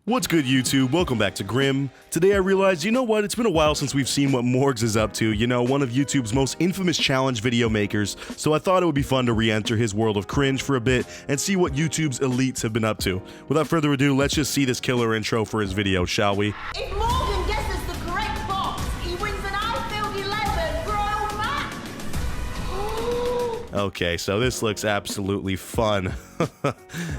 What's good, YouTube? Welcome back to Grim. Today I realized, you know what, it's been a while since we've seen what Morgz is up to, you know, one of YouTube's most infamous challenge video makers, so I thought it would be fun to re-enter his world of cringe for a bit and see what YouTube's elites have been up to. Without further ado, let's just see this killer intro for his video, shall we? If Morgan guesses the correct box, he wins an iFilled 11 Pro Max. Okay, so this looks absolutely fun.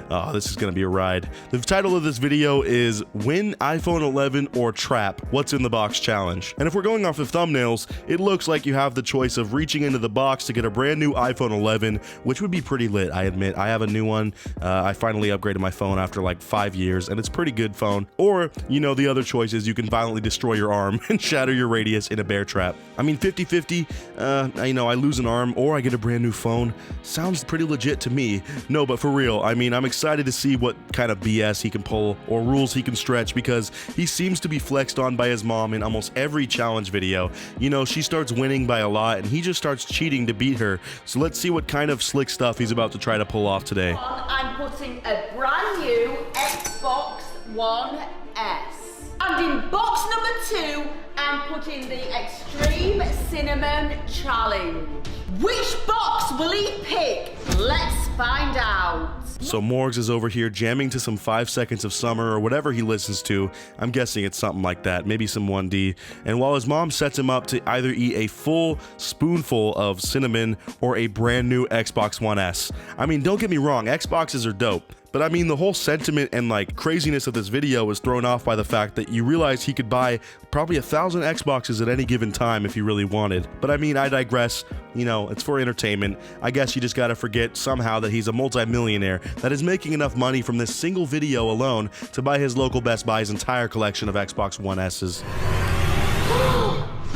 Oh, this is gonna be a ride. The title of this video is Win iPhone 11 or Trap What's in the Box Challenge. And if we're going off of thumbnails, it looks like you have the choice of reaching into the box to get a brand new iPhone 11, which would be pretty lit, I admit. I have a new one. I finally upgraded my phone after like 5 years, and it's a pretty good phone. Or, you know, the other choice is you can violently destroy your arm and shatter your radius in a bear trap. I mean, 50-50, you know, I lose an arm or I get a brand new phone. Sounds pretty legit to me. No, but for real, I mean, I'm excited to see what kind of BS he can pull or rules he can stretch, because he seems to be flexed on by his mom in almost every challenge video. You know, she starts winning by a lot and he just starts cheating to beat her. So let's see what kind of slick stuff he's about to try to pull off today. I'm putting a brand new Xbox One S. And in box number 2, I'm putting the Extreme Cinnamon Challenge. Which box will he pick? Let's find out. So Morgz is over here jamming to some 5 Seconds of Summer or whatever he listens to. I'm guessing it's something like that, maybe some 1D. And while his mom sets him up to either eat a full spoonful of cinnamon or a brand new Xbox One S. I mean, don't get me wrong, Xboxes are dope. But I mean, the whole sentiment and like craziness of this video was thrown off by the fact that you realize he could buy probably 1,000 Xboxes at any given time if he really wanted. But I mean, I digress. You know, it's for entertainment. I guess you just gotta forget somehow that he's a multi-millionaire that is making enough money from this single video alone to buy his local Best Buy's entire collection of Xbox One S's.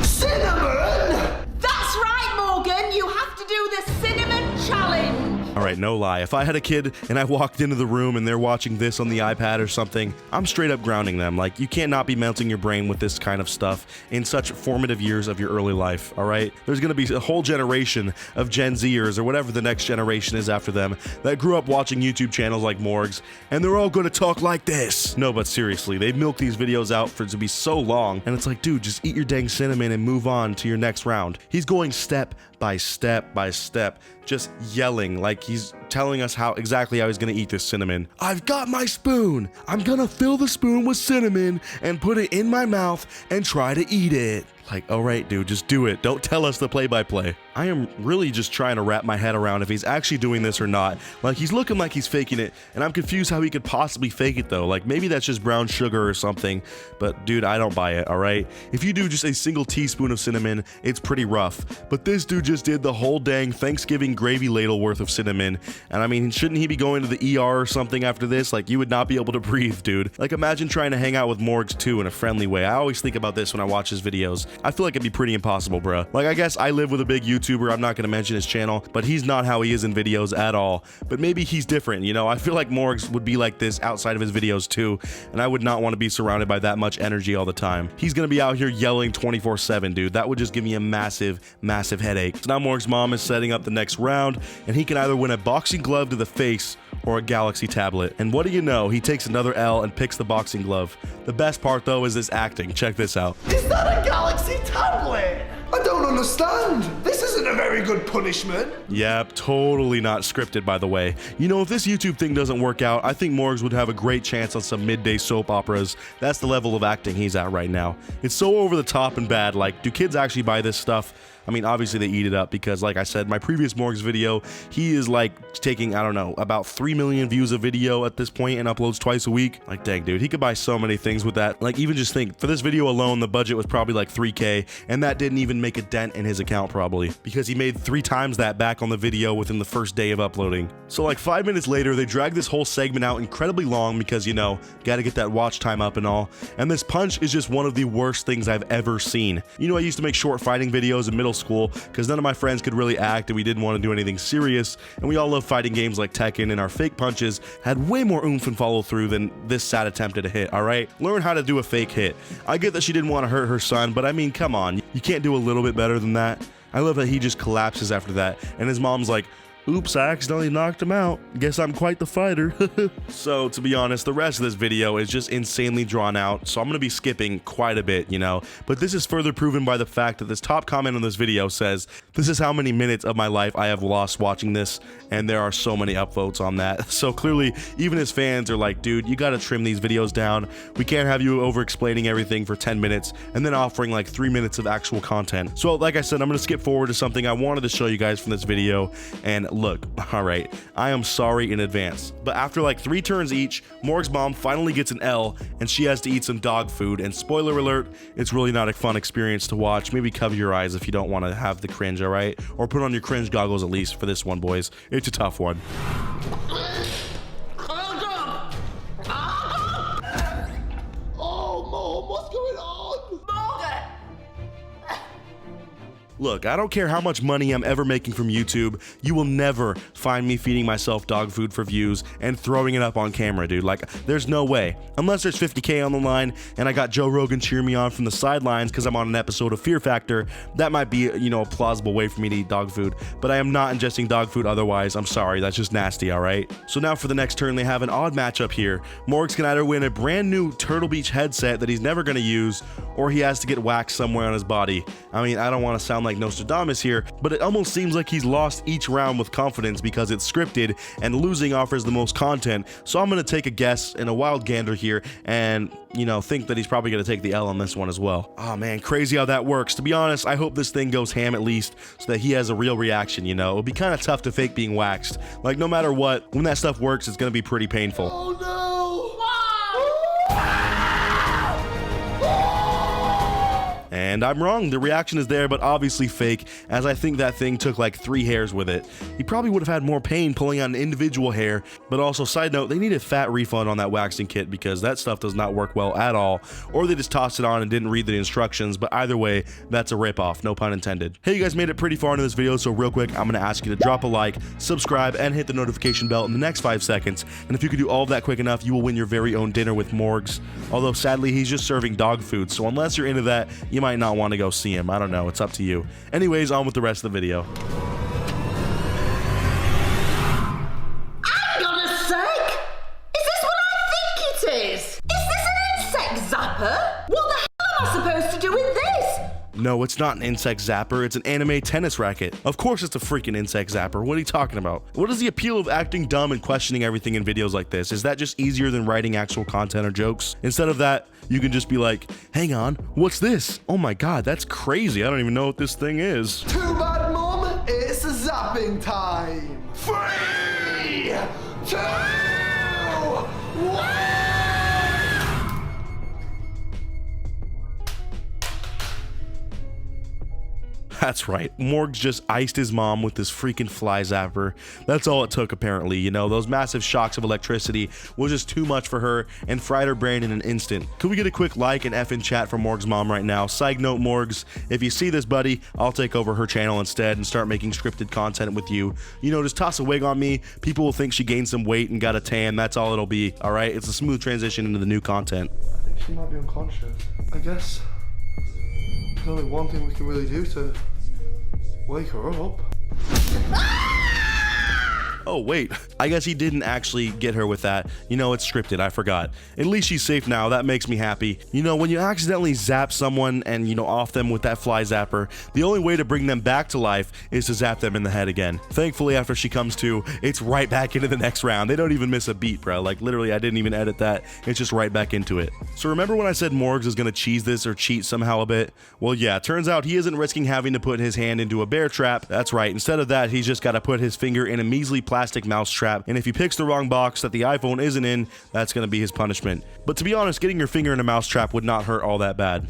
Cinnamon! That's right, Morgan. You have to do the Cinnamon Challenge. Alright, no lie, if I had a kid and I walked into the room and they're watching this on the iPad or something, I'm straight up grounding them. Like, you can't not be melting your brain with this kind of stuff in such formative years of your early life, alright? There's gonna be a whole generation of Gen Zers or whatever the next generation is after them that grew up watching YouTube channels like Morgz, and they're all gonna talk like this. No, but seriously, they milk these videos out for it to be so long, and it's like, dude, just eat your dang cinnamon and move on to your next round. He's going step by step by step, just yelling like he's telling us exactly how he's gonna eat this cinnamon. I've got my spoon. I'm gonna fill the spoon with cinnamon and put it in my mouth and try to eat it. Like, all right, dude, just do it. Don't tell us the play-by-play. I am really just trying to wrap my head around if he's actually doing this or not. Like, he's looking like he's faking it, and I'm confused how he could possibly fake it, though. Like, maybe that's just brown sugar or something, but dude, I don't buy it, all right? If you do just a single teaspoon of cinnamon, it's pretty rough. But this dude just did the whole dang Thanksgiving gravy ladle worth of cinnamon, and I mean, shouldn't he be going to the ER or something after this? Like, you would not be able to breathe, dude. Like, imagine trying to hang out with Morgz, too, in a friendly way. I always think about this when I watch his videos. I feel like it'd be pretty impossible, bruh. Like, I guess I live with a big YouTuber, I'm not gonna mention his channel, but he's not how he is in videos at all. But maybe he's different, you know? I feel like Morgz would be like this outside of his videos too, and I would not want to be surrounded by that much energy all the time. He's gonna be out here yelling 24/7, dude. That would just give me a massive, massive headache. So now Morgz's mom is setting up the next round, and he can either win a boxing glove to the face or a Galaxy tablet. And what do you know? He takes another L and picks the boxing glove. The best part, though, is this acting. Check this out. Is that a Galaxy tablet? I don't understand. This isn't a very good punishment. Yep, totally not scripted, by the way. You know, if this YouTube thing doesn't work out, I think Morgz would have a great chance on some midday soap operas. That's the level of acting he's at right now. It's so over the top and bad. Like, do kids actually buy this stuff? I mean, obviously they eat it up because, like I said, my previous Morgz video, he is like taking, I don't know, about 3 million views a video at this point and uploads twice a week. Like, dang, dude, he could buy so many things with that. Like, even just think, for this video alone, the budget was probably like 3K, and that didn't even make a dent in his account probably, because he made 3 times that back on the video within the first day of uploading. So like 5 minutes later, they drag this whole segment out incredibly long because, you know, gotta get that watch time up and all. And this punch is just one of the worst things I've ever seen. You know, I used to make short fighting videos in middle school because none of my friends could really act and we didn't want to do anything serious, and we all love fighting games like Tekken, and our fake punches had way more oomph and follow through than this sad attempt at a hit, alright? Learn how to do a fake hit. I get that she didn't want to hurt her son, but I mean, come on, you can't do a little bit better than that? I love that he just collapses after that, and his mom's like, Oops, I accidentally knocked him out. Guess I'm quite the fighter. So, to be honest, the rest of this video is just insanely drawn out, so I'm gonna be skipping quite a bit, you know? But this is further proven by the fact that this top comment on this video says, "This is how many minutes of my life I have lost watching this," and there are so many upvotes on that. So clearly, even his fans are like, dude, you gotta trim these videos down. We can't have you over-explaining everything for 10 minutes and then offering like 3 minutes of actual content. So, like I said, I'm gonna skip forward to something I wanted to show you guys from this video, and look, alright, I am sorry in advance, but after like 3 turns each, Morgz' mom finally gets an L, and she has to eat some dog food, and spoiler alert, it's really not a fun experience to watch. Maybe cover your eyes if you don't want to have the cringe, alright? Or put on your cringe goggles at least for this one, boys. It's a tough one. Oh, Mom, what's going on? Morgan! Look, I don't care how much money I'm ever making from YouTube, you will never find me feeding myself dog food for views and throwing it up on camera, dude. Like, there's no way. Unless there's 50K on the line and I got Joe Rogan cheering me on from the sidelines because I'm on an episode of Fear Factor, that might be, you know, a plausible way for me to eat dog food. But I am not ingesting dog food otherwise. I'm sorry, that's just nasty, alright? So now for the next turn, they have an odd matchup here. Morgz can either win a brand new Turtle Beach headset that he's never gonna use, or he has to get waxed somewhere on his body. I mean, I don't want to sound like Nostradamus here, but it almost seems like he's lost each round with confidence because it's scripted and losing offers the most content. So I'm gonna take a guess and a wild gander here and, you know, think that he's probably gonna take the L on this one as well. Oh man, crazy how that works. To be honest, I hope this thing goes ham at least so that he has a real reaction, you know? It'll be kind of tough to fake being waxed. Like, no matter what, when that stuff works, it's gonna be pretty painful. Oh no! And I'm wrong, the reaction is there, but obviously fake, as I think that thing took like 3 hairs with it. He probably would have had more pain pulling out an individual hair, but also, side note, they need a fat refund on that waxing kit because that stuff does not work well at all, or they just tossed it on and didn't read the instructions, but either way, that's a ripoff, no pun intended. Hey, you guys made it pretty far into this video, so real quick, I'm gonna ask you to drop a like, subscribe, and hit the notification bell in the next 5 seconds, and if you could do all of that quick enough, you will win your very own dinner with Morgz. Although, sadly, he's just serving dog food, so unless you're into that, you might not want to go see him. I don't know, it's up to you. Anyways, on with the rest of the video. Hang on a sec! Is this what I think it is? Is this an insect zapper? What the hell am I supposed to do with this? No, it's not an insect zapper, it's an anime tennis racket. Of course it's a freaking insect zapper, what are you talking about? What is the appeal of acting dumb and questioning everything in videos like this? Is that just easier than writing actual content or jokes? Instead of that, you can just be like, hang on, what's this? Oh my god, that's crazy, I don't even know what this thing is. Too bad, Mom. It's zapping time. 3, 2, 1. That's right, Morgz just iced his mom with this freaking fly zapper. That's all it took apparently, you know, those massive shocks of electricity was just too much for her and fried her brain in an instant. Could we get a quick like and F in chat from Morgz' mom right now? Side note, Morgz, if you see this, buddy, I'll take over her channel instead and start making scripted content with you. You know, just toss a wig on me, people will think she gained some weight and got a tan, that's all it'll be, alright? It's a smooth transition into the new content. I think she might be unconscious. I guess there's only one thing we can really do to wake her up. Oh wait, I guess he didn't actually get her with that. You know, it's scripted, I forgot. At least she's safe now, that makes me happy. You know, when you accidentally zap someone and, you know, off them with that fly zapper, the only way to bring them back to life is to zap them in the head again. Thankfully, after she comes to, it's right back into the next round. They don't even miss a beat, bro. Like, literally, I didn't even edit that. It's just right back into it. So remember when I said Morgz is gonna cheese this or cheat somehow a bit? Well, yeah, turns out he isn't risking having to put his hand into a bear trap. That's right, instead of that, he's just gotta put his finger in a measly plastic mouse trap, and if he picks the wrong box that the iPhone isn't in, that's gonna be his punishment. But to be honest, getting your finger in a mouse trap would not hurt all that bad.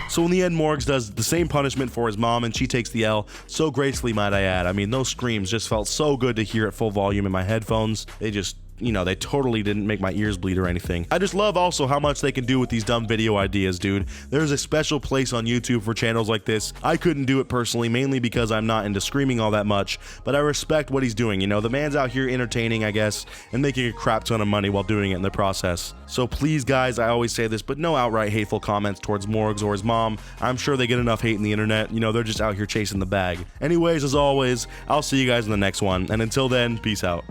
So in the end, Morgz does the same punishment for his mom, and she takes the L so gracefully, might I add. I mean, those screams just felt so good to hear at full volume in my headphones. They just you know, they totally didn't make my ears bleed or anything. I just love also how much they can do with these dumb video ideas, dude. There's a special place on YouTube for channels like this. I couldn't do it personally, mainly because I'm not into screaming all that much, but I respect what he's doing. You know, the man's out here entertaining, I guess, and making a crap ton of money while doing it in the process. So please, guys, I always say this, but no outright hateful comments towards Morgz or his mom. I'm sure they get enough hate in the internet. You know, they're just out here chasing the bag. Anyways, as always, I'll see you guys in the next one, and until then, peace out.